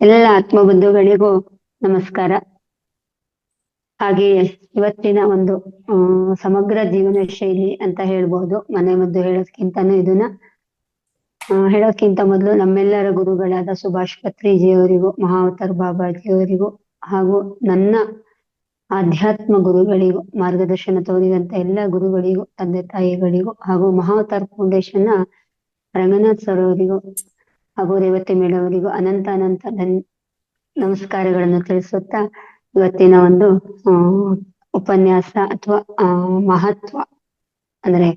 ಎಲ್ಲ ಆತ್ಮಬಂಧುಗಳಿಗೂ ನಮಸ್ಕಾರ. ಹಾಗೆಯೇ ಇವತ್ತಿನ ಒಂದು ಸಮಗ್ರ ಜೀವನ ಶೈಲಿ ಅಂತ ಹೇಳ್ಬೋದು. ಮನೆ ಮದ್ದು ಹೇಳೋದ್ಕಿಂತನೂ ಇದನ್ನ ಹೇಳೋದ್ಕಿಂತ ಮೊದಲು ನಮ್ಮೆಲ್ಲರ ಗುರುಗಳಾದ ಸುಭಾಷ್ ಪತ್ರಿಜಿಯವರಿಗೂ, ಮಹಾವತಾರ್ ಬಾಬಾಜಿಯವರಿಗೂ ಹಾಗೂ ನನ್ನ ಆಧ್ಯಾತ್ಮ ಗುರುಗಳಿಗೂ, ಮಾರ್ಗದರ್ಶನ ತೋರಿದಂತ ಎಲ್ಲ ಗುರುಗಳಿಗೂ, ತಂದೆ ತಾಯಿಗಳಿಗೂ ಹಾಗೂ ಮಹಾವತಾರ್ ಫೌಂಡೇಶನ್ ನ ರಂಗನಾಥ್ ಸರ್ ಅವರಿಗೂ ಹಾಗೂ ರೇವತಿ ಮೇಡಮ್ ಅವರಿಗೂ ಅನಂತ ನಮಸ್ಕಾರಗಳನ್ನು ತಿಳಿಸುತ್ತಾ ಇವತ್ತಿನ ಒಂದು ಉಪನ್ಯಾಸ ಅಥವಾ ಮಹತ್ವ ಅಂದ್ರೆ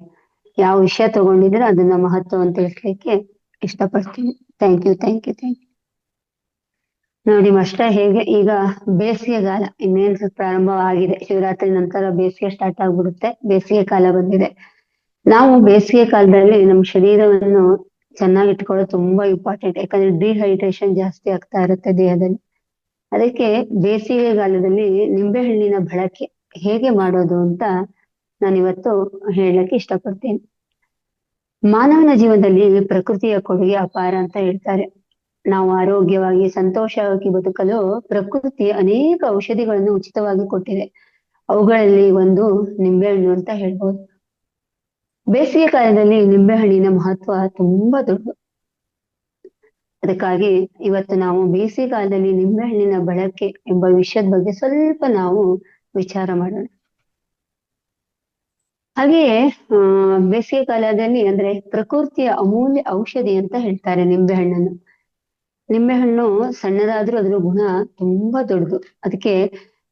ಯಾವ ವಿಷಯ ತಗೊಂಡಿದ್ರೆ ಅದನ್ನ ಮಹತ್ವವನ್ನು ತಿಳಿಸ್ಲಿಕ್ಕೆ ಇಷ್ಟಪಡ್ತೀನಿ. Thank you. ನೋಡಿ ಮಾಸ್ಟರ್, ಹೇಗೆ ಈಗ ಬೇಸಿಗೆಗಾಲ ಇನ್ನೇನು ಪ್ರಾರಂಭವಾಗಿದೆ. ಶಿವರಾತ್ರಿ ನಂತರ ಬೇಸಿಗೆ ಸ್ಟಾರ್ಟ್ ಆಗ್ಬಿಡುತ್ತೆ. ಬೇಸಿಗೆ ಕಾಲ ಬಂದಿದೆ. ನಾವು ಬೇಸಿಗೆ ಕಾಲದಲ್ಲಿ ನಮ್ಮ ಶರೀರವನ್ನು ಚೆನ್ನಾಗಿ ಇಟ್ಕೊಳ್ಳೋದು ತುಂಬಾ ಇಂಪಾರ್ಟೆಂಟ್. ಯಾಕಂದ್ರೆ ಡಿಹೈಡ್ರೇಷನ್ ಜಾಸ್ತಿ ಆಗ್ತಾ ಇರುತ್ತೆ ದೇಹದಲ್ಲಿ. ಅದಕ್ಕೆ ಬೇಸಿಗೆಗಾಲದಲ್ಲಿ ನಿಂಬೆಹಣ್ಣಿನ ಬಳಕೆ ಹೇಗೆ ಮಾಡೋದು ಅಂತ ನಾನಿವತ್ತು ಹೇಳಕ್ಕೆ ಇಷ್ಟಪಡ್ತೀನಿ. ಮಾನವನ ಜೀವನದಲ್ಲಿ ಪ್ರಕೃತಿಯ ಕೊಡುಗೆ ಅಪಾರ ಅಂತ ಹೇಳ್ತಾರೆ. ನಾವು ಆರೋಗ್ಯವಾಗಿ ಸಂತೋಷವಾಗಿ ಬದುಕಲು ಪ್ರಕೃತಿ ಅನೇಕ ಔಷಧಿಗಳನ್ನು ಉಚಿತವಾಗಿ ಕೊಟ್ಟಿದೆ. ಅವುಗಳಲ್ಲಿ ಒಂದು ನಿಂಬೆಹಣ್ಣು ಅಂತ ಹೇಳ್ಬೋದು. ಬೇಸಿಗೆ ಕಾಲದಲ್ಲಿ ನಿಂಬೆಹಣ್ಣಿನ ಮಹತ್ವ ತುಂಬಾ ದೊಡ್ಡದು. ಅದಕ್ಕಾಗಿ ಇವತ್ತು ನಾವು ಬೇಸಿಗೆ ಕಾಲದಲ್ಲಿ ನಿಂಬೆಹಣ್ಣಿನ ಬಳಕೆ ಎಂಬ ವಿಷಯದ ಬಗ್ಗೆ ಸ್ವಲ್ಪ ನಾವು ವಿಚಾರ ಮಾಡೋಣ. ಹಾಗೆಯೇ ಬೇಸಿಗೆ ಕಾಲದಲ್ಲಿ ಅಂದ್ರೆ ಪ್ರಕೃತಿಯ ಅಮೂಲ್ಯ ಔಷಧಿ ಅಂತ ಹೇಳ್ತಾರೆ ನಿಂಬೆಹಣ್ಣನ್ನು. ನಿಂಬೆಹಣ್ಣು ಸಣ್ಣದಾದ್ರೂ ಅದ್ರ ಗುಣ ತುಂಬಾ ದೊಡ್ಡದು. ಅದಕ್ಕೆ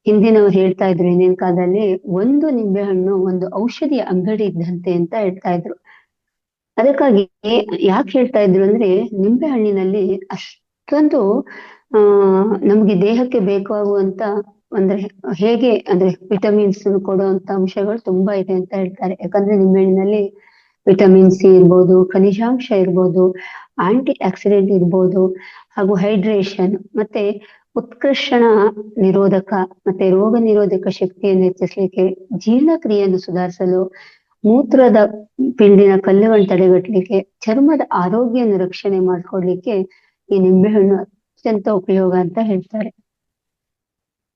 ಹಿಂದಿನವ್ರು ಹೇಳ್ತಾ ಇದ್ರು, ಹಿಂದಿನ ಕಾಲದಲ್ಲಿ ಒಂದು ನಿಂಬೆಹಣ್ಣು ಒಂದು ಔಷಧಿಯ ಅಂಗಡಿ ಇದ್ದಂತೆ ಅಂತ ಹೇಳ್ತಾ ಇದ್ರು. ಅದಕ್ಕಾಗಿ ಯಾಕೆ ಹೇಳ್ತಾ ಇದ್ರು ಅಂದ್ರೆ, ನಿಂಬೆ ಹಣ್ಣಿನಲ್ಲಿ ಅಷ್ಟೊಂದು ನಮ್ಗೆ ದೇಹಕ್ಕೆ ಬೇಕಾಗುವಂತ ಅಂದ್ರೆ ಹೇಗೆ ಅಂದ್ರೆ ವಿಟಮಿನ್ಸ್ ಕೊಡುವಂತ ಅಂಶಗಳು ತುಂಬಾ ಇದೆ ಅಂತ ಹೇಳ್ತಾರೆ. ಯಾಕಂದ್ರೆ ನಿಂಬೆಹಣ್ಣಿನಲ್ಲಿ ವಿಟಮಿನ್ ಸಿ ಇರ್ಬೋದು, ಖನಿಜಾಂಶ ಇರ್ಬೋದು, ಆಂಟಿ ಆಕ್ಸಿಡೆಂಟ್ ಇರ್ಬೋದು, ಹಾಗೂ ಹೈಡ್ರೇಷನ್ ಮತ್ತೆ ಉತ್ಕರ್ಷಣ ನಿರೋಧಕ ಮತ್ತೆ ರೋಗ ನಿರೋಧಕ ಶಕ್ತಿಯನ್ನು ಹೆಚ್ಚಿಸ್ಲಿಕ್ಕೆ, ಜೀರ್ಣಕ್ರಿಯೆಯನ್ನು ಸುಧಾರಿಸಲು, ಮೂತ್ರದ ಪಿಂಡಿನ ಕಲ್ಲುಗಳನ್ನು ತಡೆಗಟ್ಟಲಿಕ್ಕೆ, ಚರ್ಮದ ಆರೋಗ್ಯವನ್ನು ರಕ್ಷಣೆ ಮಾಡ್ಕೊಡ್ಲಿಕ್ಕೆ ಈ ನಿಂಬೆಹಣ್ಣು ಅತ್ಯಂತ ಉಪಯೋಗ ಅಂತ ಹೇಳ್ತಾರೆ.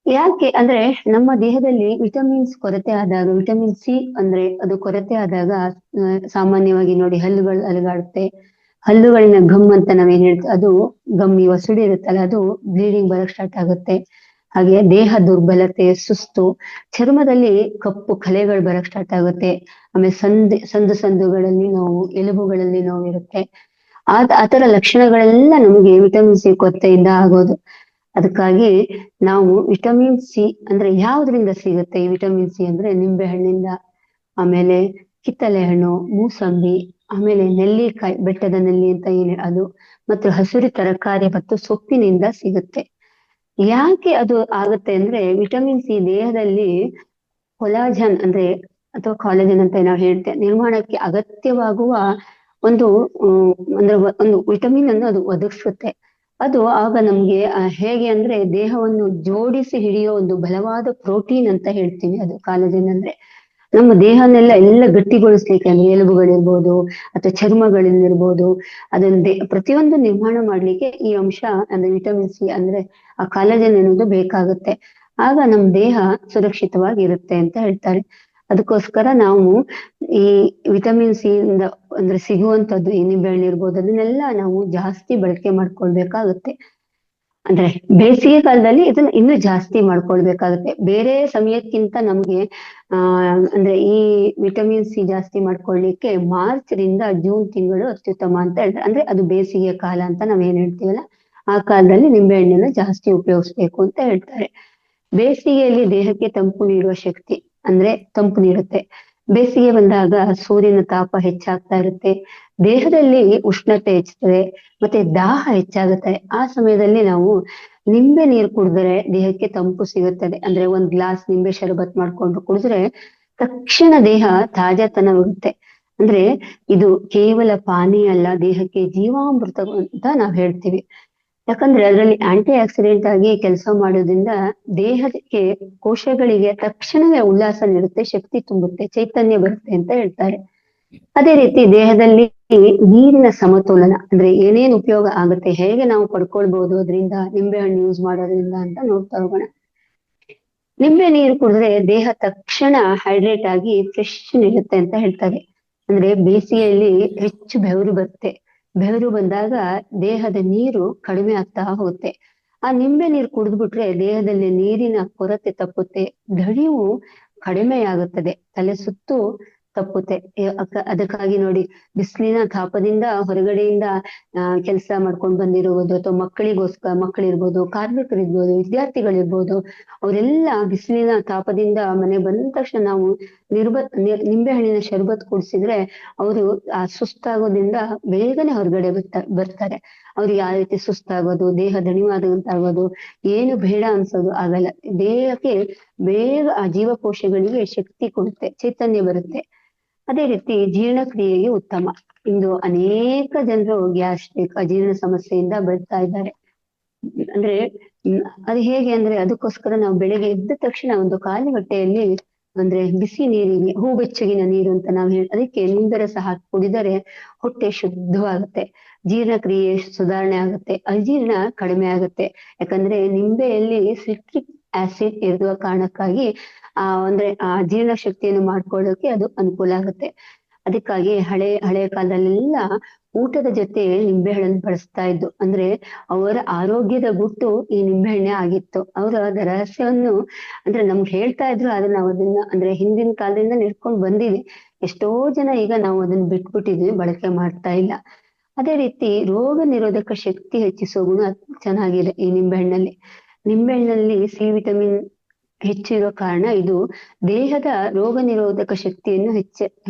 ಯಾಕೆ ಅಂದ್ರೆ ನಮ್ಮ ದೇಹದಲ್ಲಿ ವಿಟಮಿನ್ಸ್ ಕೊರತೆ ಆದಾಗ, ವಿಟಮಿನ್ ಸಿ ಅಂದ್ರೆ ಅದು ಕೊರತೆ ಆದಾಗ ಸಾಮಾನ್ಯವಾಗಿ ನೋಡಿ ಹಲ್ಲುಗಳು ಅಲುಗಾಡುತ್ತೆ, ಹಲ್ಲುಗಳಿನ ಗಮ್ ಅಂತ ನಾವೇನ್ ಹೇಳ್ತೀವಿ ಅದು ಗಮ್ ವಸುಡಿ ಇರುತ್ತಲ್ಲ ಅದು ಬ್ಲೀಡಿಂಗ್ ಬರಕ್ ಸ್ಟಾರ್ಟ್ ಆಗುತ್ತೆ. ಹಾಗೆ ದೇಹ ದುರ್ಬಲತೆ, ಸುಸ್ತು, ಚರ್ಮದಲ್ಲಿ ಕಪ್ಪು ಕಲೆಗಳು ಬರಕ್ ಸ್ಟಾರ್ಟ್ ಆಗುತ್ತೆ. ಆಮೇಲೆ ಸಂದುಗಳಲ್ಲಿ ನೋವು, ಎಲುಬುಗಳಲ್ಲಿ ನೋವು ಇರುತ್ತೆ. ಆತರ ಲಕ್ಷಣಗಳೆಲ್ಲ ನಮಗೆ ವಿಟಮಿನ್ ಸಿ ಕೊರತೆಯಿಂದ ಆಗೋದು. ಅದಕ್ಕಾಗಿ ನಾವು ವಿಟಮಿನ್ ಸಿ ಅಂದ್ರೆ ಯಾವ್ದ್ರಿಂದ ಸಿಗುತ್ತೆ ಈ ವಿಟಮಿನ್ ಸಿ ಅಂದ್ರೆ ನಿಂಬೆ ಹಣ್ಣಿಂದ, ಆಮೇಲೆ ಕಿತ್ತಳೆ ಹಣ್ಣು, ಮೂಸಂಬಿ, ಆಮೇಲೆ ನೆಲ್ಲಿಕಾಯಿ, ಬೆಟ್ಟದ ನೆಲ್ಲಿ ಅಂತ ಏನು ಅದು, ಮತ್ತು ಹಸಿರು ತರಕಾರಿ ಮತ್ತು ಸೊಪ್ಪಿನಿಂದ ಸಿಗುತ್ತೆ. ಯಾಕೆ ಅದು ಆಗುತ್ತೆ ಅಂದ್ರೆ, ವಿಟಮಿನ್ ಸಿ ದೇಹದಲ್ಲಿ ಕೊಲಾಜನ್ ಅಂದ್ರೆ ಅಥವಾ ಕಾಲೇಜನ್ ಅಂತ ನಾವು ಹೇಳ್ತೇವೆ ನಿರ್ಮಾಣಕ್ಕೆ ಅಗತ್ಯವಾಗುವ ಒಂದು ಅಂದ್ರೆ ಒಂದು ವಿಟಮಿನ್ ಅನ್ನು ಅದು ಒದಗಿಸುತ್ತೆ. ಅದು ಆಗ ನಮ್ಗೆ ಹೇಗೆ ಅಂದ್ರೆ ದೇಹವನ್ನು ಜೋಡಿಸಿ ಹಿಡಿಯೋ ಒಂದು ಬಲವಾದ ಪ್ರೋಟೀನ್ ಅಂತ ಹೇಳ್ತೀವಿ. ಅದು ಕಾಲೇಜನ್ ಅಂದ್ರೆ ನಮ್ಮ ದೇಹನೆಲ್ಲ ಗಟ್ಟಿಗೊಳಿಸ್ಲಿಕ್ಕೆ, ಅಂದ್ರೆ ಎಲುಬುಗಳಿರ್ಬೋದು ಅಥವಾ ಚರ್ಮಗಳಿರ್ಬೋದು, ಅದನ್ನ ಪ್ರತಿಯೊಂದು ನಿರ್ಮಾಣ ಮಾಡ್ಲಿಕ್ಕೆ ಈ ಅಂಶ ಅಂದ್ರೆ ವಿಟಮಿನ್ ಸಿ ಅಂದ್ರೆ ಆ ಕಾಲೇಜನ್ ಅನ್ನೋದು ಬೇಕಾಗುತ್ತೆ. ಆಗ ನಮ್ ದೇಹ ಸುರಕ್ಷಿತವಾಗಿ ಇರುತ್ತೆ ಅಂತ ಹೇಳ್ತಾರೆ. ಅದಕ್ಕೋಸ್ಕರ ನಾವು ಈ ವಿಟಮಿನ್ ಸಿ ಇಂದ ಅಂದ್ರೆ ಸಿಗುವಂತದ್ದು ಈ ನಿಂಬೆಹಣ್ಣು ಇರ್ಬೋದು, ಅದನ್ನೆಲ್ಲ ನಾವು ಜಾಸ್ತಿ ಬಳಕೆ ಮಾಡ್ಕೊಳ್ಬೇಕಾಗುತ್ತೆ. ಅಂದ್ರೆ ಬೇಸಿಗೆ ಕಾಲದಲ್ಲಿ ಇದನ್ನ ಇನ್ನೂ ಜಾಸ್ತಿ ಮಾಡ್ಕೊಳ್ಬೇಕಾಗುತ್ತೆ. ಬೇರೆ ಸಮಯಕ್ಕಿಂತ ನಮ್ಗೆ ಅಂದ್ರೆ ಈ ವಿಟಮಿನ್ ಸಿ ಜಾಸ್ತಿ ಮಾಡ್ಕೊಳ್ಳಿಕ್ಕೆ ಮಾರ್ಚ್ ರಿಂದ ಜೂನ್ ತಿಂಗಳು ಅತ್ಯುತ್ತಮ ಅಂತ ಹೇಳ್ತಾರೆ. ಅಂದ್ರೆ ಅದು ಬೇಸಿಗೆ ಕಾಲ ಅಂತ ನಾವೇನ್ ಹೇಳ್ತೀವಲ್ಲ ಆ ಕಾಲದಲ್ಲಿ ನಿಂಬೆಹಣ್ಣನ್ನ ಜಾಸ್ತಿ ಉಪಯೋಗಿಸ್ಬೇಕು ಅಂತ ಹೇಳ್ತಾರೆ. ಬೇಸಿಗೆಯಲ್ಲಿ ದೇಹಕ್ಕೆ ತಂಪು ನೀಡುವ ಶಕ್ತಿ ಅಂದ್ರೆ ತಂಪು ನೀಡುತ್ತೆ. ಬೇಸಿಗೆ ಬಂದಾಗ ಸೂರ್ಯನ ತಾಪ ಹೆಚ್ಚಾಗ್ತಾ ಇರುತ್ತೆ, ದೇಹದಲ್ಲಿ ಉಷ್ಣತೆ ಹೆಚ್ಚುತ್ತದೆ, ಮತ್ತೆ ದಾಹ ಹೆಚ್ಚಾಗುತ್ತೆ. ಆ ಸಮಯದಲ್ಲಿ ನಾವು ನಿಂಬೆ ನೀರು ಕುಡಿದ್ರೆ ದೇಹಕ್ಕೆ ತಂಪು ಸಿಗುತ್ತದೆ. ಅಂದ್ರೆ ಒಂದ್ ಗ್ಲಾಸ್ ನಿಂಬೆ ಶರಬತ್ ಮಾಡ್ಕೊಂಡು ಕುಡಿದ್ರೆ ತಕ್ಷಣ ದೇಹ ತಾಜಾತನವಾಗುತ್ತೆ. ಅಂದ್ರೆ ಇದು ಕೇವಲ ಪಾನೀಯ ಅಲ್ಲ, ದೇಹಕ್ಕೆ ಜೀವಾಮೃತ ಅಂತ ನಾವ್ ಹೇಳ್ತೀವಿ. ಯಾಕಂದ್ರೆ ಅದರಲ್ಲಿ ಆಂಟಿ ಆಕ್ಸಿಡೆಂಟ್ ಆಗಿ ಕೆಲಸ ಮಾಡೋದ್ರಿಂದ ದೇಹಕ್ಕೆ, ಕೋಶಗಳಿಗೆ ತಕ್ಷಣವೇ ಉಲ್ಲಾಸ ನೀಡುತ್ತೆ, ಶಕ್ತಿ ತುಂಬುತ್ತೆ, ಚೈತನ್ಯ ಬರುತ್ತೆ ಅಂತ ಹೇಳ್ತಾರೆ. ಅದೇ ರೀತಿ ದೇಹದಲ್ಲಿ ನೀರಿನ ಸಮತೋಲನ ಅಂದ್ರೆ ಏನೇನ್ ಉಪಯೋಗ ಆಗುತ್ತೆ, ಹೇಗೆ ನಾವು ಪಡ್ಕೊಳ್ಬಹುದು ಅದರಿಂದ, ನಿಂಬೆಹಣ್ಣು ಯೂಸ್ ಮಾಡೋದ್ರಿಂದ ಅಂತ ನೋಡ್ತಾ ಹೋಗೋಣ. ನಿಂಬೆ ನೀರು ಕುಡಿದ್ರೆ ದೇಹ ತಕ್ಷಣ ಹೈಡ್ರೇಟ್ ಆಗಿ ಫ್ರೆಶ್ ನಿಲ್ಲುತ್ತೆ ಅಂತ ಹೇಳ್ತಾರೆ. ಅಂದ್ರೆ ಬೇಸಿಗೆಯಲ್ಲಿ ಹೆಚ್ಚು ಬೆವರು ಬರುತ್ತೆ. ಬೆವರು ಬಂದಾಗ ದೇಹದ ನೀರು ಕಡಿಮೆ ಆಗ್ತಾ ಹೋಗುತ್ತೆ. ಆ ನಿಂಬೆ ನೀರು ಕುಡಿದ್ಬಿಟ್ರೆ ದೇಹದಲ್ಲಿ ನೀರಿನ ಕೊರತೆ ತಪ್ಪುತ್ತೆ, ದಣಿವು ಕಡಿಮೆಯಾಗುತ್ತದೆ, ತಲೆ ಸುತ್ತು ತಪ್ಪುತ್ತೆ. ಅದಕ್ಕಾಗಿ ನೋಡಿ, ಬಿಸಿಲಿನ ತಾಪದಿಂದ ಹೊರಗಡೆಯಿಂದ ಕೆಲಸ ಮಾಡ್ಕೊಂಡು ಬಂದಿರುವುದು, ಅಥವಾ ಮಕ್ಕಳಿರ್ಬೋದು, ಕಾರ್ಮಿಕರಿರ್ಬೋದು, ವಿದ್ಯಾರ್ಥಿಗಳಿರ್ಬೋದು, ಅವರೆಲ್ಲ ಬಿಸಿಲಿನ ತಾಪದಿಂದ ಮನೆ ಬಂದ ತಕ್ಷಣ ನಾವು ನಿಂಬೆಹಣ್ಣಿನ ಶರ್ಬತ್ ಕುಡಿಸಿದ್ರೆ ಅವರು ಆ ಸುಸ್ತಾಗೋದ್ರಿಂದ ಬೇಗನೆ ಹೊರಗಡೆ ಬರ್ತಾರೆ. ಅವ್ರಿಗೆ ಯಾವ ರೀತಿ ಸುಸ್ತಾಗೋದು, ದೇಹ ದಣಿವಾದಂತಾಗೋದು, ಏನು ಬೇಡ ಅನ್ಸೋದು ಆಗಲ್ಲ. ದೇಹಕ್ಕೆ ಬೇಗ ಆ ಜೀವಕೋಶಗಳಿಗೆ ಶಕ್ತಿ ಕೊಡುತ್ತೆ, ಚೈತನ್ಯ ಬರುತ್ತೆ. ಅದೇ ರೀತಿ ಜೀರ್ಣಕ್ರಿಯೆಗೆ ಉತ್ತಮ. ಇಂದು ಅನೇಕ ಜನರು ಗ್ಯಾಸ್ಟ್ರಿಕ್ ಅಜೀರ್ಣ ಸಮಸ್ಯೆಯಿಂದ ಬರ್ತಾ ಇದ್ದಾರೆ. ಅಂದ್ರೆ ಅದು ಹೇಗೆ ಅಂದ್ರೆ, ಅದಕ್ಕೋಸ್ಕರ ನಾವು ಬೆಳಿಗ್ಗೆ ಎದ್ದ ತಕ್ಷಣ ಒಂದು ಖಾಲಿ ಹೊಟ್ಟೆಯಲ್ಲಿ ಅಂದ್ರೆ ಬಿಸಿ ನೀರಿಗೆ, ಬೆಚ್ಚಗಿನ ನೀರು ಅಂತ ನಾವು ಅದಕ್ಕೆ ನಿಂಬೆ ರಸ ಹಾಕಿ ಕುಡಿದರೆ ಹೊಟ್ಟೆ ಶುದ್ಧವಾಗುತ್ತೆ, ಜೀರ್ಣಕ್ರಿಯೆ ಸುಧಾರಣೆ ಆಗುತ್ತೆ, ಅಜೀರ್ಣ ಕಡಿಮೆ ಆಗುತ್ತೆ. ಯಾಕಂದ್ರೆ ನಿಂಬೆಯಲ್ಲಿ ಸಿಟ್ರಿಕ್ ಆಸಿಡ್ ಇರುವ ಕಾರಣಕ್ಕಾಗಿ ಅಂದ್ರೆ ಆ ಜೀರ್ಣ ಶಕ್ತಿಯನ್ನು ಮಾಡ್ಕೊಳ್ಳೋಕೆ ಅದು ಅನುಕೂಲ ಆಗುತ್ತೆ. ಅದಕ್ಕಾಗಿ ಹಳೆಯ ಕಾಲದಲ್ಲೆಲ್ಲ ಊಟದ ಜೊತೆ ನಿಂಬೆಹಣ್ಣನ್ನು ಬಳಸ್ತಾ ಇದ್ದು. ಅಂದ್ರೆ ಅವರ ಆರೋಗ್ಯದ ಗುಟ್ಟು ಈ ನಿಂಬೆಹಣ್ಣೆ ಆಗಿತ್ತು. ಅವರು ಅದ ರಹಸ್ಯವನ್ನು ಅಂದ್ರೆ ನಮ್ಗೆ ಹೇಳ್ತಾ ಇದ್ರು, ಆದ್ರೆ ನಾವು ಅದನ್ನ ಅಂದ್ರೆ ಹಿಂದಿನ ಕಾಲದಿಂದ ನಡ್ಕೊಂಡು ಬಂದಿದೆ. ಎಷ್ಟೋ ಜನ ಈಗ ನಾವು ಅದನ್ನ ಬಿಟ್ಬಿಟ್ಟಿದ್ವಿ, ಬಳಕೆ ಮಾಡ್ತಾ ಇಲ್ಲ. ಅದೇ ರೀತಿ ರೋಗ ನಿರೋಧಕ ಶಕ್ತಿ ಹೆಚ್ಚಿಸೋ ಗುಣ ಚೆನ್ನಾಗಿದೆ ಈ ನಿಂಬೆಹಣ್ಣಲ್ಲಿ. ನಿಂಬೆಹಣ್ಣಲ್ಲಿ ಸಿ ವಿಟಮಿನ್ ಹೆಚ್ಚು ಇರೋ ಕಾರಣ ಇದು ದೇಹದ ರೋಗ ನಿರೋಧಕ ಶಕ್ತಿಯನ್ನು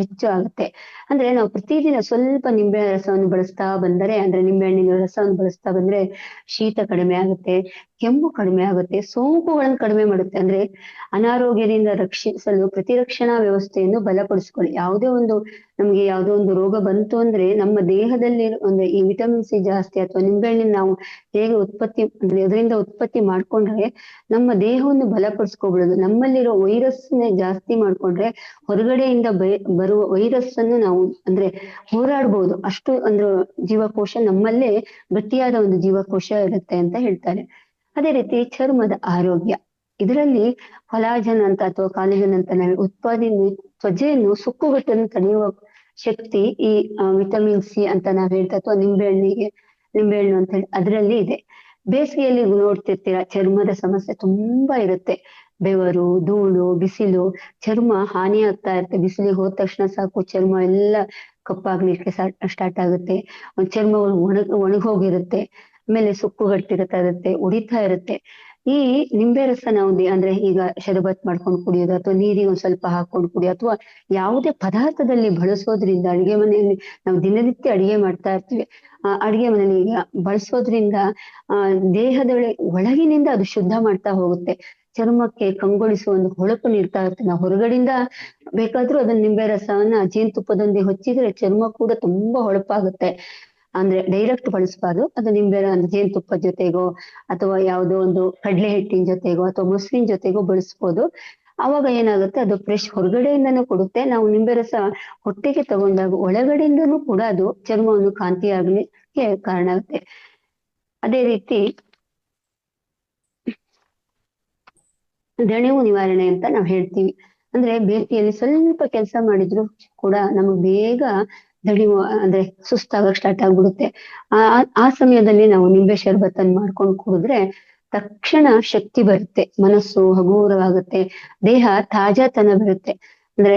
ಹೆಚ್ಚು ಆಗುತ್ತೆ. ಅಂದ್ರೆ ನಾವು ಪ್ರತಿದಿನ ಸ್ವಲ್ಪ ನಿಂಬೆ ರಸವನ್ನು ಬಳಸ್ತಾ ಬಂದರೆ, ಅಂದ್ರೆ ನಿಂಬೆಹಣ್ಣಿನ ರಸವನ್ನು ಬಳಸ್ತಾ ಬಂದ್ರೆ ಶೀತ ಕಡಿಮೆ ಆಗುತ್ತೆ, ಕೆಮ್ಮು ಕಡಿಮೆ ಆಗುತ್ತೆ, ಸೋಂಕುಗಳನ್ನು ಕಡಿಮೆ ಮಾಡುತ್ತೆ. ಅಂದ್ರೆ ಅನಾರೋಗ್ಯದಿಂದ ರಕ್ಷಿಸಲು ಪ್ರತಿರಕ್ಷಣಾ ವ್ಯವಸ್ಥೆಯನ್ನು ಬಲಪಡಿಸ್ಕೊಳ್ಳಿ. ನಮ್ಗೆ ಯಾವುದೋ ಒಂದು ರೋಗ ಬಂತು ಅಂದ್ರೆ ನಮ್ಮ ದೇಹದಲ್ಲಿ ಅಂದ್ರೆ ಈ ವಿಟಮಿನ್ ಸಿ ಜಾಸ್ತಿ, ಅಥವಾ ನಿಂಬೆಹಣ್ಣಿನ ನಾವು ಹೇಗೆ ಅಂದ್ರೆ ಅದರಿಂದ ಉತ್ಪತ್ತಿ ಮಾಡ್ಕೊಂಡ್ರೆ ನಮ್ಮ ದೇಹವನ್ನು ಬಲಪಡಿಸ್ಕೊಬಿಡೋದು. ನಮ್ಮಲ್ಲಿರೋ ವೈರಸ್ ಜಾಸ್ತಿ ಮಾಡ್ಕೊಂಡ್ರೆ ಹೊರಗಡೆಯಿಂದ ಬರುವ ವೈರಸ್ ಅನ್ನು ನಾವು ಅಂದ್ರೆ ಹೋರಾಡ್ಬೋದು. ಅಷ್ಟು ಅಂದ್ರೆ ಜೀವಕೋಶ ನಮ್ಮಲ್ಲೇ ಗಟ್ಟಿಯಾದ ಒಂದು ಜೀವಕೋಶ ಇರುತ್ತೆ ಅಂತ ಹೇಳ್ತಾರೆ. ಅದೇ ರೀತಿ ಚರ್ಮದ ಆರೋಗ್ಯ, ಇದರಲ್ಲಿ ಕೊಲಾಜನ್ ಅಂತ ಅಥವಾ ಕಾಲೇಜನ್ ಅಂತ ನಾವು ಉತ್ಪಾದನೆ, ತ್ವಚೆಯನ್ನು ಸುಕ್ಕುಗಟ್ಟನ್ನು ತಡೆಯುವ ಶಕ್ತಿ ಈ ವಿಟಮಿನ್ ಸಿ ಅಂತ ನಾವ್ ಹೇಳ್ತಾ, ಅಥವಾ ನಿಂಬೆಹಣ್ಣು ಅಂತ ಹೇಳಿ ಅದರಲ್ಲಿ ಇದೆ. ಬೇಸಿಗೆಯಲ್ಲಿ ನೋಡ್ತಿರ್ತೀರ, ಚರ್ಮದ ಸಮಸ್ಯೆ ತುಂಬಾ ಇರುತ್ತೆ. ಬೆವರು, ಧೂಳು, ಬಿಸಿಲು, ಚರ್ಮ ಹಾನಿ ಆಗ್ತಾ ಇರುತ್ತೆ. ಬಿಸಿಲಿಗೆ ಹೋದ ತಕ್ಷಣ ಸಾಕು ಚರ್ಮ ಎಲ್ಲ ಕಪ್ಪಾಗ್ಲಿಕ್ಕೆ ಸ್ಟಾರ್ಟ್ ಆಗುತ್ತೆ, ಚರ್ಮ ಒಣಗೋಗಿರುತ್ತೆ, ಆಮೇಲೆ ಸುಕ್ಕುಗಟ್ಟಿರ್ತಾ ಇರುತ್ತೆ, ಉರಿತಾ ಇರುತ್ತೆ. ಈ ನಿಂಬೆ ರಸ ನಾವು ಅಂದ್ರೆ ಈಗ ಶರಬತ್ ಮಾಡ್ಕೊಂಡು ಕುಡಿಯೋದು, ಅಥವಾ ನೀರಿಗೆ ಒಂದ್ ಸ್ವಲ್ಪ ಹಾಕೊಂಡು ಕುಡಿಯೋದು, ಅಥವಾ ಯಾವುದೇ ಪದಾರ್ಥದಲ್ಲಿ ಬಳಸೋದ್ರಿಂದ, ಅಡಿಗೆ ಮನೆಯಲ್ಲಿ ನಾವು ದಿನನಿತ್ಯ ಅಡಿಗೆ ಮಾಡ್ತಾ ಇರ್ತೀವಿ, ಅಡಿಗೆ ಮನೆಯಲ್ಲಿ ಈಗ ಬಳಸೋದ್ರಿಂದ ಒಳಗಿನಿಂದ ಅದು ಶುದ್ಧ ಮಾಡ್ತಾ ಹೋಗುತ್ತೆ. ಚರ್ಮಕ್ಕೆ ಕಂಗೊಳಿಸುವ ಒಂದು ಹೊಳಪು ನೀಡ್ತಾ ಇರುತ್ತೆ. ನಾವು ಹೊರಗಡೆಯಿಂದ ಬೇಕಾದ್ರೂ ಅದನ್ನ ನಿಂಬೆ ರಸವನ್ನ ಜೇನುತುಪ್ಪದೊಂದಿಗೆ ಹೊಚ್ಚಿದ್ರೆ ಚರ್ಮ ಕೂಡ ತುಂಬಾ ಹೊಳಪಾಗುತ್ತೆ. ಅಂದ್ರೆ ಡೈರೆಕ್ಟ್ ಬಳಸಬಾರ್ದು, ಅದು ನಿಂಬೆ ಜೇನುತುಪ್ಪದ ಜೊತೆಗೋ, ಅಥವಾ ಯಾವುದೋ ಒಂದು ಕಡಲೆ ಹಿಟ್ಟಿನ ಜೊತೆಗೋ, ಅಥವಾ ಮೊಸರಿನ ಜೊತೆಗೋ ಬಳಸ್ಬೋದು. ಅವಾಗ ಏನಾಗುತ್ತೆ, ಅದು ಫ್ರೆಶ್ ಹೊರಗಡೆಯಿಂದನೂ ಕೊಡುತ್ತೆ. ನಾವು ನಿಂಬೆ ರಸ ಹೊಟ್ಟೆಗೆ ತಗೊಂಡಾಗ ಒಳಗಡೆಯಿಂದನೂ ಕೂಡ ಅದು ಚರ್ಮವನ್ನು ಕಾಂತಿಯಾಗಲಿಕ್ಕೆ ಕಾರಣ ಆಗುತ್ತೆ. ಅದೇ ರೀತಿ ದಣಿವು ನಿವಾರಣೆ ಅಂತ ನಾವು ಹೇಳ್ತೀವಿ. ಅಂದ್ರೆ ಬೇಸಿಗೆಯಲ್ಲಿ ಸ್ವಲ್ಪ ಕೆಲಸ ಮಾಡಿದ್ರು ಕೂಡ ನಮಗೆ ಬೇಗ ದಣಿವು ಅಂದ್ರೆ ಸುಸ್ತಾಗಕ್ ಸ್ಟಾರ್ಟ್ ಆಗ್ಬಿಡುತ್ತೆ. ಆ ಸಮಯದಲ್ಲಿ ನಾವು ನಿಂಬೆ ಶರ್ಬತ್ತನ್ನು ಮಾಡ್ಕೊಂಡು ಕುಡಿದ್ರೆ ತಕ್ಷಣ ಶಕ್ತಿ ಬರುತ್ತೆ, ಮನಸ್ಸು ಹಗುರವಾಗುತ್ತೆ, ದೇಹ ತಾಜಾತನ ಬರುತ್ತೆ. ಅಂದ್ರೆ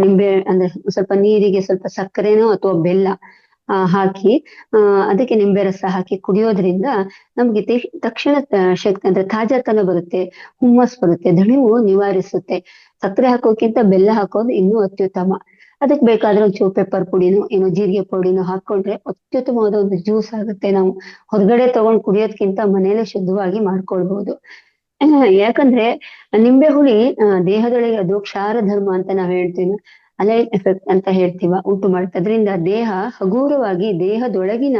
ನಿಂಬೆ ಅಂದ್ರೆ ಸ್ವಲ್ಪ ನೀರಿಗೆ ಸ್ವಲ್ಪ ಸಕ್ಕರೆನೋ ಅಥವಾ ಬೆಲ್ಲ ಹಾಕಿ ಅದಕ್ಕೆ ನಿಂಬೆ ರಸ ಹಾಕಿ ಕುಡಿಯೋದ್ರಿಂದ ನಮ್ಗೆ ತಕ್ಷಣ ಶಕ್ತಿ ಅಂದ್ರೆ ತಾಜಾತನ ಬರುತ್ತೆ, ಹುಮ್ಮಸ್ ಬರುತ್ತೆ, ದಣಿವು ನಿವಾರಿಸುತ್ತೆ. ಸಕ್ಕರೆ ಹಾಕೋಕ್ಕಿಂತ ಬೆಲ್ಲ ಹಾಕೋದು ಇನ್ನೂ ಅತ್ಯುತ್ತಮ. ಅದಕ್ಕೆ ಬೇಕಾದ್ರೆ ಒಂಚೂರು ಪೆಪ್ಪರ್ ಪುಡಿನೋ ಏನೋ ಜೀರಿಗೆ ಪುಡಿನೋ ಹಾಕೊಂಡ್ರೆ ಅತ್ಯುತ್ತಮವಾದ ಒಂದು ಜ್ಯೂಸ್ ಆಗುತ್ತೆ. ನಾವು ಹೊರಗಡೆ ತಗೊಂಡ್ ಕುಡಿಯೋದ್ಕಿಂತ ಮನೇಲೆ ಶುದ್ಧವಾಗಿ ಮಾಡ್ಕೊಳ್ಬಹುದು. ಯಾಕಂದ್ರೆ ನಿಂಬೆ ಹುಳಿ ದೇಹದೊಳಗೆ ಅದು ಕ್ಷಾರ ಧರ್ಮ ಅಂತ ನಾವ್ ಹೇಳ್ತೀವಿ, ಅಲೈನ್ ಎಫೆಕ್ಟ್ ಅಂತ ಹೇಳ್ತೀವ, ಉಂಟು ಮಾಡುತ್ತೆ. ಅದರಿಂದ ದೇಹ ಹಗೂರವಾಗಿ ದೇಹದೊಳಗಿನ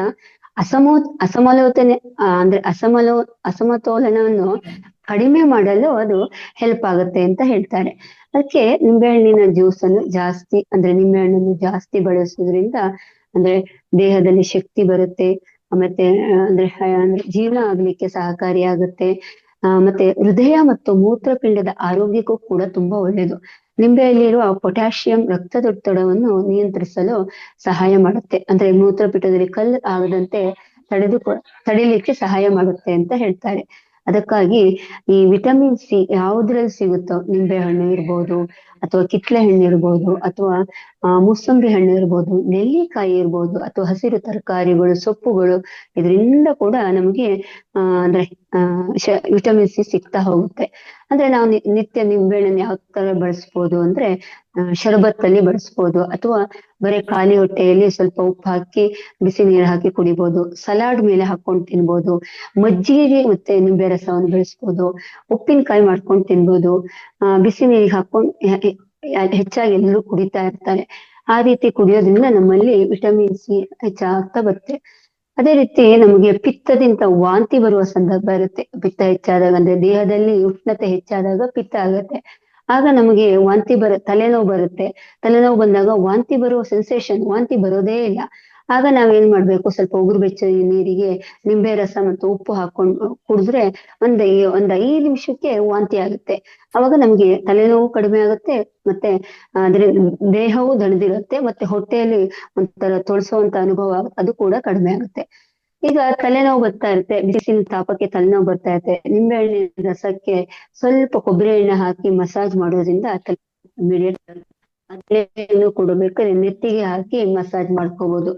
ಅಸಮತೋಲನವನ್ನು ಕಡಿಮೆ ಮಾಡಲು ಅದು ಹೆಲ್ಪ್ ಆಗುತ್ತೆ ಅಂತ ಹೇಳ್ತಾರೆ. ಅದಕ್ಕೆ ನಿಂಬೆಹಣ್ಣಿನ ಜ್ಯೂಸ್ ಅನ್ನು ಜಾಸ್ತಿ ಅಂದ್ರೆ ನಿಂಬೆಹಣ್ಣನ್ನು ಜಾಸ್ತಿ ಬಳಸೋದ್ರಿಂದ ಅಂದ್ರೆ ದೇಹದಲ್ಲಿ ಶಕ್ತಿ ಬರುತ್ತೆ. ಮತ್ತೆ ಅಂದ್ರೆ ಜೀರ್ಣ ಆಗ್ಲಿಕ್ಕೆ ಸಹಕಾರಿಯಾಗುತ್ತೆ. ಮತ್ತೆ ಹೃದಯ ಮತ್ತು ಮೂತ್ರಪಿಂಡದ ಆರೋಗ್ಯಕ್ಕೂ ಕೂಡ ತುಂಬಾ ಒಳ್ಳೆಯದು. ನಿಂಬೆಯಲ್ಲಿರುವ ಪೊಟ್ಯಾಷಿಯಂ ರಕ್ತದೊತ್ತಡವನ್ನು ನಿಯಂತ್ರಿಸಲು ಸಹಾಯ ಮಾಡುತ್ತೆ. ಅಂದ್ರೆ ಮೂತ್ರಪಿಂಡದಲ್ಲಿ ಕಲ್ಲು ಆಗದಂತೆ ತಡೆದು ತಡಿಲಿಕ್ಕೆ ಸಹಾಯ ಮಾಡುತ್ತೆ ಅಂತ ಹೇಳ್ತಾರೆ. ಅದಕ್ಕಾಗಿ ಈ ವಿಟಮಿನ್ ಸಿ ಯಾವುದ್ರಲ್ಲಿ ಸಿಗುತ್ತೋ ನಿಂಬೆ ಹಣ್ಣು ಇರ್ಬೋದು, ಅಥವಾ ಕಿತ್ಲೆ ಹಣ್ಣು ಇರ್ಬೋದು, ಅಥವಾ ಮೂಸಂಬಿ ಹಣ್ಣು ಇರ್ಬೋದು, ನೆಲ್ಲಿಕಾಯಿ ಇರ್ಬೋದು, ಅಥವಾ ಹಸಿರು ತರಕಾರಿಗಳು, ಸೊಪ್ಪುಗಳು, ಇದರಿಂದ ಕೂಡ ನಮಗೆ ಅಂದ್ರೆ ವಿಟಮಿನ್ ಸಿ ಸಿಗ್ತಾ ಹೋಗುತ್ತೆ. ಅಂದ್ರೆ ನಾವು ನಿತ್ಯ ನಿಂಬೆಹಣ್ಣನ್ನು ಯಾವ ತರ ಬಳಸ್ಬೋದು ಅಂದ್ರೆ ಶರಬತ್ತಲ್ಲಿ ಬಳಸ್ಬೋದು, ಅಥವಾ ಬರೀ ಖಾಲಿ ಹೊಟ್ಟೆಯಲ್ಲಿ ಸ್ವಲ್ಪ ಉಪ್ಪು ಹಾಕಿ ಬಿಸಿ ನೀರು ಹಾಕಿ ಕುಡಿಬೋದು, ಸಲಾಡ್ ಮೇಲೆ ಹಾಕೊಂಡು ತಿನ್ಬೋದು, ಮಜ್ಜಿಗೆಗೆ ಮತ್ತೆ ನಿಂಬೆ ರಸವನ್ನು ಬೆಳೆಸ್ಬೋದು, ಉಪ್ಪಿನಕಾಯಿ ಮಾಡ್ಕೊಂಡು ತಿನ್ಬೋದು, ಬಿಸಿ ನೀರಿಗೆ ಹಾಕೊಂಡು ಹೆಚ್ಚಾಗಿ ಎಲ್ಲರೂ ಕುಡಿತಾ ಇರ್ತಾರೆ. ಆ ರೀತಿ ಕುಡಿಯೋದ್ರಿಂದ ನಮ್ಮಲ್ಲಿ ವಿಟಮಿನ್ ಸಿ ಹೆಚ್ಚಾಗ್ತಾ ಬರುತ್ತೆ. ಅದೇ ರೀತಿ ನಮಗೆ ಪಿತ್ತದಿಂದ ವಾಂತಿ ಬರುವ ಸಂದರ್ಭ ಇರುತ್ತೆ. ಪಿತ್ತ ಹೆಚ್ಚಾದಾಗ ಅಂದ್ರೆ ದೇಹದಲ್ಲಿ ಉಷ್ಣತೆ ಹೆಚ್ಚಾದಾಗ ಪಿತ್ತ ಆಗುತ್ತೆ. ಆಗ ನಮಗೆ ತಲೆನೋವು ಬರುತ್ತೆ. ತಲೆನೋವು ಬಂದಾಗ ವಾಂತಿ ಬರುವ ಸೆನ್ಸೇಷನ್, ವಾಂತಿ ಬರೋದೇ ಇಲ್ಲ. ಆಗ ನಾವೇನ್ ಮಾಡ್ಬೇಕು, ಸ್ವಲ್ಪ ಉಗುರು ಬೆಚ್ಚಗೆ ನೀರಿಗೆ ನಿಂಬೆ ರಸ ಮತ್ತು ಉಪ್ಪು ಹಾಕೊಂಡು ಕುಡಿದ್ರೆ ಒಂದ್ 5 ನಿಮಿಷಕ್ಕೆ ವಾಂತಿ ಆಗುತ್ತೆ. ಅವಾಗ ನಮ್ಗೆ ತಲೆನೋವು ಕಡಿಮೆ ಆಗುತ್ತೆ. ಮತ್ತೆ ಅದ್ರ ದೇಹವು ದಣಿದಿರುತ್ತೆ. ಮತ್ತೆ ಹೊಟ್ಟೆಯಲ್ಲಿ ಒಂಥರ ತೊಳಸುವಂತ ಅನುಭವ ಅದು ಕೂಡ ಕಡಿಮೆ ಆಗುತ್ತೆ. ಈಗ ತಲೆನೋವು ಬರ್ತಾ ಇರುತ್ತೆ, ಬಿಸಿಲಿನ ತಾಪಕ್ಕೆ ತಲೆನೋವು ಬರ್ತಾ ಇರುತ್ತೆ, ನಿಂಬೆ ಹಣ್ಣಿನ ರಸಕ್ಕೆ ಸ್ವಲ್ಪ ಕೊಬ್ಬರಿ ಎಣ್ಣೆ ಹಾಕಿ ಮಸಾಜ್ ಮಾಡೋದ್ರಿಂದ ಇಮಿಡಿಯೇಟ್ ಅದೇನು ಕೊಡಬೇಕಾದ್ರೆ ನೆತ್ತಿಗೆ ಹಾಕಿ ಮಸಾಜ್ ಮಾಡ್ಕೋಬಹುದು.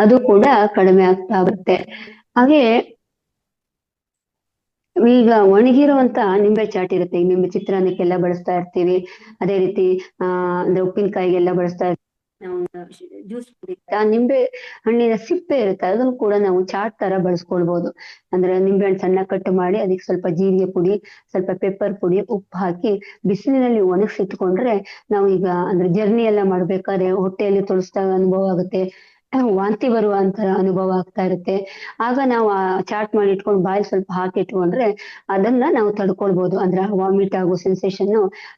ಅದು ಕೂಡ ಕಡಿಮೆ ಆಗ್ತಾ ಬರುತ್ತೆ. ಹಾಗೆ ಈಗ ಒಣಗಿರುವಂತ ನಿಂಬೆ ಚಾಟ್ ಇರುತ್ತೆ. ಈ ನಿಂಬೆ ಚಿತ್ರಾನ್ನಕ್ಕೆಲ್ಲ ಬಳಸ್ತಾ ಇರ್ತೀವಿ. ಅದೇ ರೀತಿ ಅಂದ್ರೆ ಉಪ್ಪಿನಕಾಯಿಗೆಲ್ಲ ಬಳಸ್ತಾ ಇರ್ತೀವಿ. ನಾವು ಜ್ಯೂಸ್ ಆ ನಿಂಬೆ ಹಣ್ಣಿನ ಸಿಪ್ಪೆ ಇರುತ್ತೆ, ಅದನ್ನು ಕೂಡ ನಾವು ಚಾಟ್ ತರ ಬಳಸ್ಕೊಳ್ಬಹುದು. ಅಂದ್ರೆ ನಿಂಬೆ ಹಣ್ಣು ಸಣ್ಣ ಕಟ್ ಮಾಡಿ ಅದಕ್ಕೆ ಸ್ವಲ್ಪ ಜೀರಿಗೆ ಪುಡಿ, ಸ್ವಲ್ಪ ಪೆಪ್ಪರ್ ಪುಡಿ, ಉಪ್ಪು ಹಾಕಿ ಬಿಸಿಲಿನಲ್ಲಿ ಒಣಗಿಸಿಟ್ಕೊಂಡ್ರೆ ನಾವು ಈಗ ಅಂದ್ರೆ ಜರ್ನಿ ಎಲ್ಲ ಮಾಡ್ಬೇಕಾದ್ರೆ ಹೊಟ್ಟೆಯಲ್ಲಿ ತೊಳಸ್ದಾಗ ಅನುಭವ ಆಗುತ್ತೆ, ವಾಂತಿ ಬರುವಂತ ಅನುಭವ ಆಗ್ತಾ ಇರುತ್ತೆ. ಆಗ ನಾವು ಚಾಟ್ ಮಾಡಿ ಇಟ್ಕೊಂಡು ಬಾಯಿ ಸ್ವಲ್ಪ ಹಾಕಿ ಇಟ್ಕೊಂಡ್ರೆ ಅದನ್ನ ನಾವು ತಡ್ಕೊಳ್ಬಹುದು. ಅಂದ್ರೆ ವಾಮಿಟ್ ಆಗೋ ಸೆನ್ಸೇಷನ್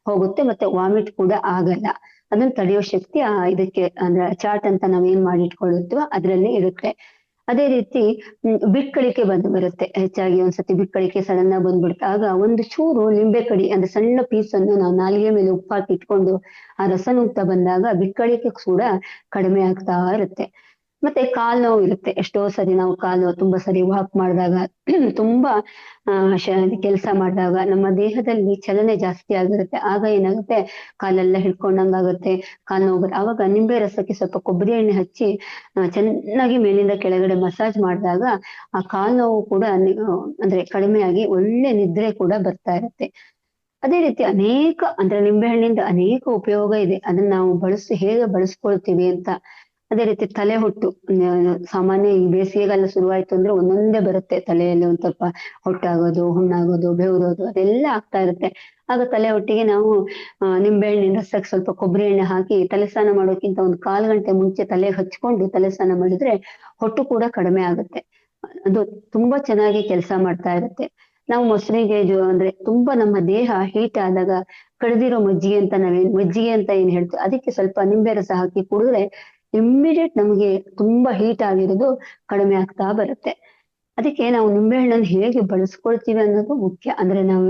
ಹೋಗುತ್ತೆ, ಮತ್ತೆ ವಾಮಿಟ್ ಕೂಡ ಆಗಲ್ಲ. ಅದನ್ನ ತಡೆಯೋ ಶಕ್ತಿ ಇದಕ್ಕೆ ಅಂದ್ರೆ ಚಾಟ್ ಅಂತ ನಾವ್ ಏನ್ ಮಾಡಿ ಇಟ್ಕೊಳ್ಳುತ್ತೋ ಅದ್ರಲ್ಲಿ ಇರುತ್ತೆ. ಅದೇ ರೀತಿ ಬಿಕ್ಕಳಿಕೆ ಬರುತ್ತೆ. ಹೆಚ್ಚಾಗಿ ಒಂದ್ಸತಿ ಬಿಕ್ಕಳಿಕೆ ಸಡನ್ ಆಗಿ ಬಂದ್ಬಿಡುತ್ತೆ. ಆಗ ಒಂದು ಚೂರು ನಿಂಬೆ ಕಡಿ ಅಂದ್ರೆ ಸಣ್ಣ ಪೀಸ್ ಅನ್ನು ನಾವು ನಾಲಿಗೆ ಮೇಲೆ ಉಪ್ಪು ಹಾಕಿ ಇಟ್ಕೊಂಡು ಆ ರಸ ನುಂಗ್ತಾ ಬಂದಾಗ ಬಿಕ್ಕಳಿಕೆ ಕೂಡ ಕಡಿಮೆ ಆಗ್ತಾ ಇರುತ್ತೆ. ಮತ್ತೆ ಕಾಲ್ ನೋವು ಇರುತ್ತೆ. ಎಷ್ಟೋ ಸರಿ ನಾವು ಕಾಲು ತುಂಬಾ ಸರಿ ವಾಕ್ ಮಾಡಿದಾಗ ತುಂಬಾ ಕೆಲಸ ಮಾಡಿದಾಗ ನಮ್ಮ ದೇಹದಲ್ಲಿ ಚಲನೆ ಜಾಸ್ತಿ ಆಗಿರುತ್ತೆ. ಆಗ ಏನಾಗುತ್ತೆ, ಕಾಲೆಲ್ಲ ಹಿಡ್ಕೊಂಡಂಗಾಗುತ್ತೆ, ಕಾಲ್ ನೋವು ಬರುತ್ತೆ. ಆವಾಗ ನಿಂಬೆ ರಸಕ್ಕೆ ಸ್ವಲ್ಪ ಕೊಬ್ಬರಿ ಎಣ್ಣೆ ಹಚ್ಚಿ ಚೆನ್ನಾಗಿ ಮೇಲಿಂದ ಕೆಳಗಡೆ ಮಸಾಜ್ ಮಾಡಿದಾಗ ಆ ಕಾಲ್ ನೋವು ಕೂಡ ಅಂದ್ರೆ ಕಡಿಮೆಯಾಗಿ ಒಳ್ಳೆ ನಿದ್ರೆ ಕೂಡ ಬರ್ತಾ ಇರುತ್ತೆ. ಅದೇ ರೀತಿ ಅಂದ್ರೆ ನಿಂಬೆಹಣ್ಣಿಂದ ಅನೇಕ ಉಪಯೋಗ ಇದೆ. ಅದನ್ನ ನಾವು ಹೇಗೆ ಬಳಸ್ಕೊಳ್ತೀವಿ ಅಂತ. ಅದೇ ರೀತಿ ತಲೆ ಹೊಟ್ಟು ಸಾಮಾನ್ಯ ಈ ಬೇಸಿಗೆಗಾಲ ಶುರುವಾಯ್ತು ಅಂದ್ರೆ ಒಂದೊಂದೇ ಬರುತ್ತೆ. ತಲೆಯಲ್ಲಿ ಒಂದ್ ಸ್ವಲ್ಪ ಹೊಟ್ಟಾಗೋದು, ಹುಣ್ಣಾಗೋದು, ಬೆವರೋದು ಅದೆಲ್ಲ ಆಗ್ತಾ ಇರುತ್ತೆ. ಆಗ ತಲೆ ಹೊಟ್ಟಿಗೆ ನಾವು ನಿಂಬೆಹಣ್ಣಿನ ರಸಕ್ಕೆ ಸ್ವಲ್ಪ ಕೊಬ್ಬರಿ ಎಣ್ಣೆ ಹಾಕಿ ತಲೆ ಸ್ನಾನ ಮಾಡೋಕ್ಕಿಂತ ಒಂದು 1/4 ಗಂಟೆ ಮುಂಚೆ ತಲೆಗೆ ಹಚ್ಕೊಂಡು ತಲೆ ಸ್ನಾನ ಮಾಡಿದ್ರೆ ಹೊಟ್ಟು ಕೂಡ ಕಡಿಮೆ ಆಗುತ್ತೆ. ಅದು ತುಂಬಾ ಚೆನ್ನಾಗಿ ಕೆಲಸ ಮಾಡ್ತಾ ಇರುತ್ತೆ. ನಾವು ಮೊಸರಿಗೆ ಅಂದ್ರೆ ತುಂಬಾ ನಮ್ಮ ದೇಹ ಹೀಟ್ ಆದಾಗ ಕಡ್ದಿರೋ ಮಜ್ಜಿಗೆ ಅಂತ ಏನ್ ಹೇಳ್ತೀವಿ, ಅದಕ್ಕೆ ಸ್ವಲ್ಪ ನಿಂಬೆ ರಸ ಹಾಕಿ ಕುಡಿದ್ರೆ ಇಮ್ಮಿಡಿಯೇಟ್ ನಮಗೆ ತುಂಬಾ ಹೀಟ್ ಆಗಿರೋದು ಕಡಿಮೆ ಆಗ್ತಾ ಬರುತ್ತೆ. ಅದಕ್ಕೆ ನಾವು ನಿಂಬೆಹಣ್ಣನ್ನು ಹೇಗೆ ಬಳಸ್ಕೊಳ್ತೀವಿ ಅನ್ನೋದು ಮುಖ್ಯ. ಅಂದ್ರೆ ನಾವು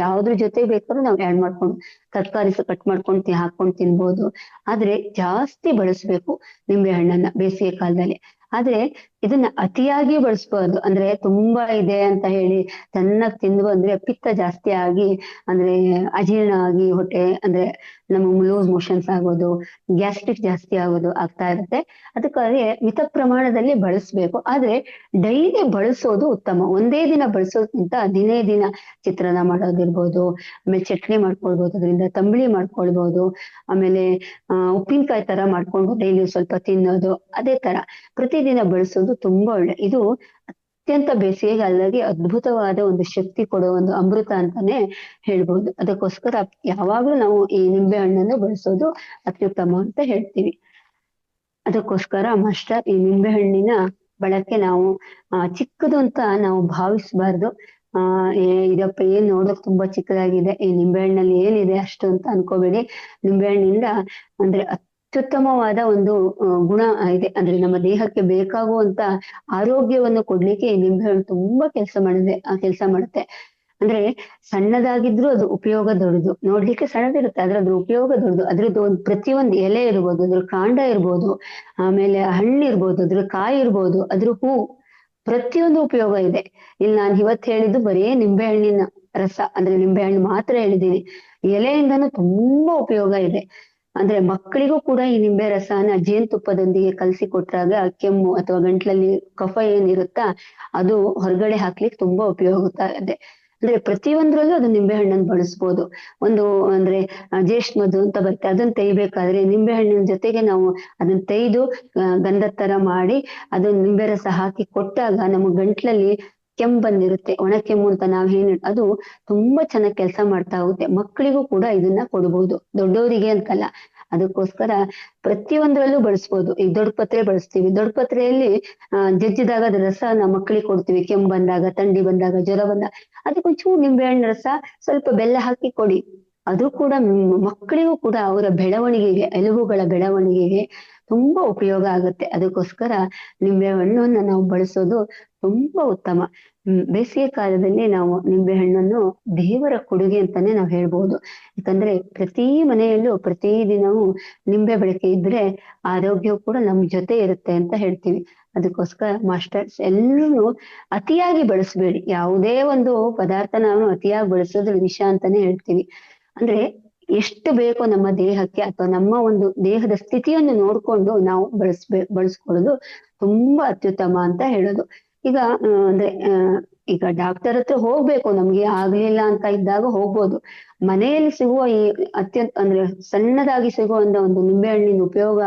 ಯಾವ್ದ್ರ ಜೊತೆ ಬೇಕಾದ್ರೂ ನಾವು ಆಡ್ ಮಾಡ್ಕೊಂಡು ತರಕಾರಿ ಕಟ್ ಮಾಡ್ಕೊಂಡು ಹಾಕೊಂಡು ತಿನ್ಬೋದು. ಆದ್ರೆ ಜಾಸ್ತಿ ಬಳಸ್ಬೇಕು ನಿಂಬೆಹಣ್ಣನ್ನ ಬೇಸಿಗೆ ಕಾಲದಲ್ಲಿ. ಆದ್ರೆ ಇದನ್ನ ಅತಿಯಾಗಿ ಬಳಸ್ಬಾರ್ದು. ಅಂದ್ರೆ ತುಂಬಾ ಇದೆ ಅಂತ ಹೇಳಿ ಚೆನ್ನಾಗಿ ತಿಂದು ಅಂದ್ರೆ ಪಿತ್ತ ಜಾಸ್ತಿ ಆಗಿ ಅಂದ್ರೆ ಅಜೀರ್ಣ ಆಗಿ ಹೊಟ್ಟೆ ಅಂದ್ರೆ ನಮಗೆ ಲೂಸ್ ಮೋಷನ್ಸ್ ಆಗೋದು, ಗ್ಯಾಸ್ಟ್ರಿಕ್ ಜಾಸ್ತಿ ಆಗೋದು ಆಗ್ತಾ ಇರುತ್ತೆ. ಅದಕ್ಕಾಗಿ ಮಿತ ಪ್ರಮಾಣದಲ್ಲಿ ಬಳಸ್ಬೇಕು. ಆದ್ರೆ ಡೈಲಿ ಬಳಸೋದು ಉತ್ತಮ. ಒಂದೇ ದಿನ ಬಳಸೋದ್ಕಿಂತ ದಿನೇ ದಿನ ಚಿತ್ರಾನ್ನ ಮಾಡೋದಿರ್ಬೋದು, ಆಮೇಲೆ ಚಟ್ನಿ ಮಾಡ್ಕೊಳ್ಬೋದು, ಅದರಿಂದ ತಂಬಳಿ ಮಾಡ್ಕೊಳ್ಬೋದು, ಆಮೇಲೆ ಉಪ್ಪಿನಕಾಯಿ ತರ ಮಾಡ್ಕೊಂಡು ಡೈಲಿ ಸ್ವಲ್ಪ ತಿನ್ನೋದು. ಅದೇ ತರ ಪ್ರತಿದಿನ ಬಳಸೋದು ತುಂಬಾ ಒಳ್ಳೆ. ಇದು ಅತ್ಯಂತ ಬೇಸಿಗೆಗಾಲದಲ್ಲಿ ಅದ್ಭುತವಾದ ಒಂದು ಶಕ್ತಿ ಕೊಡೋ ಒಂದು ಅಮೃತ ಅಂತಾನೆ ಹೇಳ್ಬೋದು. ಅದಕ್ಕೋಸ್ಕರ ಯಾವಾಗ್ಲೂ ನಾವು ಈ ನಿಂಬೆ ಹಣ್ಣನ್ನು ಬಳಸೋದು ಅತ್ಯುತ್ತಮ ಅಂತ ಹೇಳ್ತೀವಿ. ಅದಕ್ಕೋಸ್ಕರ ಈ ನಿಂಬೆ ಹಣ್ಣಿನ ಬಳಕೆ ನಾವು ಚಿಕ್ಕದು ಅಂತ ನಾವು ಭಾವಿಸಬಾರ್ದು. ಇದಪ್ಪ ಏನ್ ನೋಡೋಕ್ ತುಂಬಾ ಚಿಕ್ಕದಾಗಿದೆ, ಈ ನಿಂಬೆಹಣ್ಣಲ್ಲಿ ಏನಿದೆ ಅಷ್ಟು ಅಂತ ಅನ್ಕೋಬೇಡಿ. ನಿಂಬೆಹಣ್ಣಿಂದ ಅಂದ್ರೆ ಅತ್ಯುತ್ತಮವಾದ ಒಂದು ಗುಣ ಇದೆ. ಅಂದ್ರೆ ನಮ್ಮ ದೇಹಕ್ಕೆ ಬೇಕಾಗುವಂತ ಆರೋಗ್ಯವನ್ನು ಕೊಡ್ಲಿಕ್ಕೆ ಈ ನಿಂಬೆಹಣ್ಣು ತುಂಬಾ ಕೆಲಸ ಮಾಡುತ್ತೆ. ಅಂದ್ರೆ ಸಣ್ಣದಾಗಿದ್ರು ಅದು ಉಪಯೋಗ ದೊಡ್ಡದು. ನೋಡ್ಲಿಕ್ಕೆ ಸಣ್ಣದಿರುತ್ತೆ, ಆದ್ರೆ ಅದ್ರ ಉಪಯೋಗ ದೊಡ್ಡದು. ಅದ್ರದ್ದು ಒಂದು ಪ್ರತಿಯೊಂದು ಎಲೆ ಇರ್ಬೋದು, ಅದ್ರ ಕಾಂಡ ಇರ್ಬೋದು, ಆಮೇಲೆ ಹಣ್ಣು ಇರ್ಬೋದು, ಅದ್ರ ಕಾಯಿ ಇರ್ಬೋದು, ಅದ್ರ ಹೂ, ಪ್ರತಿಯೊಂದು ಉಪಯೋಗ ಇದೆ. ಇಲ್ಲಿ ನಾನು ಇವತ್ತು ಹೇಳಿದ್ದು ಬರೀ ನಿಂಬೆಹಣ್ಣಿನ ರಸ, ಅಂದ್ರೆ ನಿಂಬೆಹಣ್ಣು ಮಾತ್ರ ಹೇಳಿದ್ದೀನಿ. ಎಲೆಯಿಂದನೂ ತುಂಬಾ ಉಪಯೋಗ ಇದೆ. ಅಂದ್ರೆ ಮಕ್ಕಳಿಗೂ ಕೂಡ ಈ ನಿಂಬೆ ರಸನ ಜೇನುತುಪ್ಪದೊಂದಿಗೆ ಕಲಸಿ ಕೊಟ್ರಾಗ ಕೆಮ್ಮು ಅಥವಾ ಗಂಟ್ಲಲ್ಲಿ ಕಫ ಏನಿರುತ್ತಾ ಅದು ಹೊರಗಡೆ ಹಾಕ್ಲಿಕ್ಕೆ ತುಂಬಾ ಉಪಯೋಗ ಇದೆ. ಅಂದ್ರೆ ಪ್ರತಿಯೊಂದ್ರಲ್ಲೂ ಅದು ನಿಂಬೆ ಹಣ್ಣನ್ನು ಬಳಸ್ಬೋದು. ಒಂದು ಅಂದ್ರೆ ಜ್ಯೇಷ್ಠಮಧು ಅಂತ ಬರುತ್ತೆ, ಅದನ್ನ ತೆಗಿಬೇಕಾದ್ರೆ ನಿಂಬೆ ಹಣ್ಣಿನ ಜೊತೆಗೆ ನಾವು ಅದನ್ನ ತೆಗೆದು ಗಂಧದ ತರ ಮಾಡಿ ಅದನ್ನ ನಿಂಬೆ ರಸ ಹಾಕಿ ಕೊಟ್ಟಾಗ ನಮ್ಮ ಗಂಟ್ಲಲ್ಲಿ ಕೆಮ್ಮು ಬಂದಿರುತ್ತೆ, ಒಣ ಕೆಮ್ಮು ಅಂತ ನಾವ್ ಅದು ತುಂಬಾ ಚೆನ್ನಾಗಿ ಕೆಲಸ ಮಾಡ್ತಾ ಹೋಗುತ್ತೆ. ಮಕ್ಕಳಿಗೂ ಕೂಡ ಇದನ್ನ ಕೊಡ್ಬೋದು, ದೊಡ್ಡವರಿಗೆ ಅಂತಲ್ಲ. ಅದಕ್ಕೋಸ್ಕರ ಪ್ರತಿಯೊಂದ್ರಲ್ಲೂ ಬಳಸ್ಬೋದು. ಈ ದೊಡ್ಡ ಪತ್ರೆ ಬಳಸ್ತೀವಿ, ದೊಡ್ಡ ಪತ್ರೆಯಲ್ಲಿ ಜಜ್ಜಿದಾಗ ಅದ್ರ ರಸ ನಮ್ಮ ಮಕ್ಕಳಿಗೆ ಕೊಡ್ತೀವಿ. ಕೆಮ್ಮು ಬಂದಾಗ, ಥಂಡಿ ಬಂದಾಗ, ಜ್ವರ ಬಂದಾಗ ಅದಕ್ಕೊಂಚೂರು ನಿಂಬೆಹಣ್ಣು ರಸ ಸ್ವಲ್ಪ ಬೆಲ್ಲ ಹಾಕಿ ಕೊಡಿ. ಅದು ಕೂಡ ಮಕ್ಕಳಿಗೂ ಕೂಡ ಅವರ ಬೆಳವಣಿಗೆಗೆ, ಎಲುಬುಗಳ ಬೆಳವಣಿಗೆಗೆ ತುಂಬಾ ಉಪಯೋಗ ಆಗುತ್ತೆ. ಅದಕ್ಕೋಸ್ಕರ ನಿಂಬೆ ಹಣ್ಣನ್ನು ನಾವು ಬಳಸೋದು ತುಂಬಾ ಉತ್ತಮ. ಬೇಸಿಗೆ ಕಾಲದಲ್ಲಿ ನಾವು ನಿಂಬೆ ಹಣ್ಣನ್ನು ದೇವರ ಕೊಡುಗೆ ಅಂತಾನೆ ನಾವು ಹೇಳ್ಬೋದು. ಯಾಕಂದ್ರೆ ಪ್ರತಿ ಮನೆಯಲ್ಲೂ ಪ್ರತಿ ದಿನವೂ ನಿಂಬೆ ಬಳಕೆ ಇದ್ರೆ ಆರೋಗ್ಯವು ಕೂಡ ನಮ್ ಜೊತೆ ಇರುತ್ತೆ ಅಂತ ಹೇಳ್ತೀವಿ. ಅದಕ್ಕೋಸ್ಕರ ಮಾಸ್ಟರ್ಸ್ ಎಲ್ಲರೂ ಅತಿಯಾಗಿ ಬಳಸಬೇಡಿ. ಯಾವುದೇ ಒಂದು ಪದಾರ್ಥ ನಾವು ಅತಿಯಾಗಿ ಬಳಸೋದ್ರ ವಿಷ ಅಂತಾನೆ ಹೇಳ್ತೀವಿ. ಅಂದ್ರೆ ಎಷ್ಟು ಬೇಕೋ ನಮ್ಮ ದೇಹಕ್ಕೆ ಅಥವಾ ನಮ್ಮ ಒಂದು ದೇಹದ ಸ್ಥಿತಿಯನ್ನು ನೋಡ್ಕೊಂಡು ನಾವು ಬಳಸ್ಕೊಳ್ಳೋದು ತುಂಬಾ ಅತ್ಯುತ್ತಮ ಅಂತ ಹೇಳೋದು. ಈಗ ಅಂದ್ರೆ ಈಗ ಡಾಕ್ಟರ್ ಹತ್ರ ಹೋಗ್ಬೇಕು, ನಮ್ಗೆ ಆಗ್ಲಿಲ್ಲ ಅಂತ ಇದ್ದಾಗ ಹೋಗ್ಬೋದು. ಮನೆಯಲ್ಲಿ ಸಿಗುವ ಈ ಅಂದ್ರೆ ಸಣ್ಣದಾಗಿ ಸಿಗುವಂತ ಒಂದು ನಿಂಬೆಹಣ್ಣಿನ ಉಪಯೋಗ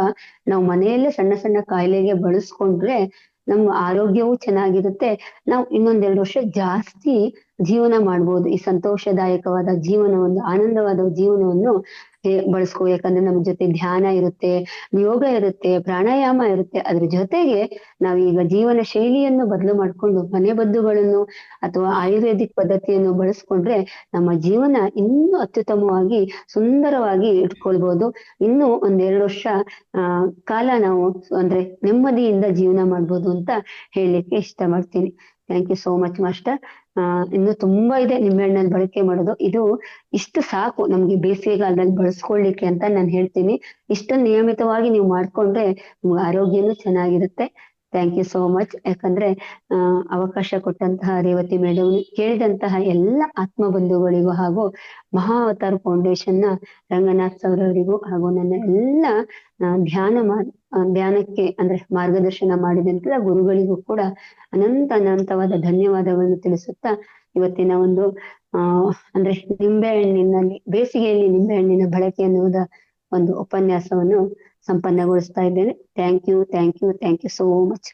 ನಾವು ಮನೆಯಲ್ಲೇ ಸಣ್ಣ ಸಣ್ಣ ಕಾಯಿಲೆಗೆ ಬಳಸ್ಕೊಂಡ್ರೆ ನಮ್ಮ ಆರೋಗ್ಯವೂ ಚೆನ್ನಾಗಿರುತ್ತೆ. ನಾವು ಇನ್ನೊಂದೆರಡು ವರ್ಷ ಜಾಸ್ತಿ ಜೀವನ ಮಾಡ್ಬೋದು. ಈ ಸಂತೋಷದಾಯಕವಾದ ಜೀವನವನ್ನು, ಆನಂದವಾದ ಜೀವನವನ್ನು ಬಳಸ್ಕೋ. ಯಾಕಂದ್ರೆ ನಮ್ ಜೊತೆ ಧ್ಯಾನ ಇರುತ್ತೆ, ಯೋಗ ಇರುತ್ತೆ, ಪ್ರಾಣಾಯಾಮ ಇರುತ್ತೆ. ಅದ್ರ ಜೊತೆಗೆ ನಾವೀಗ ಜೀವನ ಶೈಲಿಯನ್ನು ಬದಲು ಮಾಡ್ಕೊಂಡು ಮನೆಮದ್ದುಗಳನ್ನು ಅಥವಾ ಆಯುರ್ವೇದಿಕ್ ಪದ್ಧತಿಯನ್ನು ಬಳಸ್ಕೊಂಡ್ರೆ ನಮ್ಮ ಜೀವನ ಇನ್ನೂ ಅತ್ಯುತ್ತಮವಾಗಿ ಸುಂದರವಾಗಿ ಇಟ್ಕೊಳ್ಬಹುದು. ಇನ್ನು ಒಂದೆರಡು ವರ್ಷ ಕಾಲ ನಾವು ಅಂದ್ರೆ ನೆಮ್ಮದಿಯಿಂದ ಜೀವನ ಮಾಡ್ಬೋದು ಅಂತ ಹೇಳಲಿಕ್ಕೆ ಇಷ್ಟ ಮಾಡ್ತೀನಿ. Thank you so much master. ಇನ್ನು ತುಂಬಾ ಇದೆ ನಿಂಬೆಹಣ್ಣಲ್ಲಿ ಬಳಕೆ ಮಾಡೋದು. ಇದು ಇಷ್ಟು ಸಾಕು ನಮ್ಗೆ ಬೇಸಿಗೆಗಾಲದಲ್ಲಿ ಬಳಸ್ಕೊಳ್ಳಿಕ್ಕೆ ಅಂತ ನಾನು ಹೇಳ್ತೀನಿ. ಇಷ್ಟನ್ನು ನಿಯಮಿತವಾಗಿ ನೀವು ಮಾಡ್ಕೊಂಡ್ರೆ ನಿಮ್ಗೆ ಆರೋಗ್ಯನೂ ಚೆನ್ನಾಗಿರುತ್ತೆ. Thank you so much. ಯಾಕಂದ್ರೆ ಅವಕಾಶ ಕೊಟ್ಟಂತಹ ರೇವತಿ ಮೇಡಮ್, ಕೇಳಿದಂತಹ ಎಲ್ಲ ಆತ್ಮ ಬಂಧುಗಳಿಗೂ ಹಾಗೂ ಮಹಾವತಾರ್ ಫೌಂಡೇಶನ್ ನ ರಂಗನಾಥ್ ಸರ್ ಅವರಿಗೂ ಹಾಗೂ ನನ್ನ ಎಲ್ಲ ಧ್ಯಾನಕ್ಕೆ ಅಂದ್ರೆ ಮಾರ್ಗದರ್ಶನ ಮಾಡಿದಂತ ಗುರುಗಳಿಗೂ ಕೂಡ ಅನಂತವಾದ ಧನ್ಯವಾದಗಳನ್ನು ತಿಳಿಸುತ್ತಾ ಇವತ್ತಿನ ಒಂದು ಅಂದ್ರೆ ನಿಂಬೆಹಣ್ಣಿನಲ್ಲಿ ಬೇಸಿಗೆಯಲ್ಲಿ ನಿಂಬೆಹಣ್ಣಿನ ಬಳಕೆ ಅನ್ನುವುದ ಒಂದು ಉಪನ್ಯಾಸವನ್ನು ಸಂಪನ್ನಗೊಳಿಸ್ತಾ ಇದ್ದೇನೆ. Thank you so much.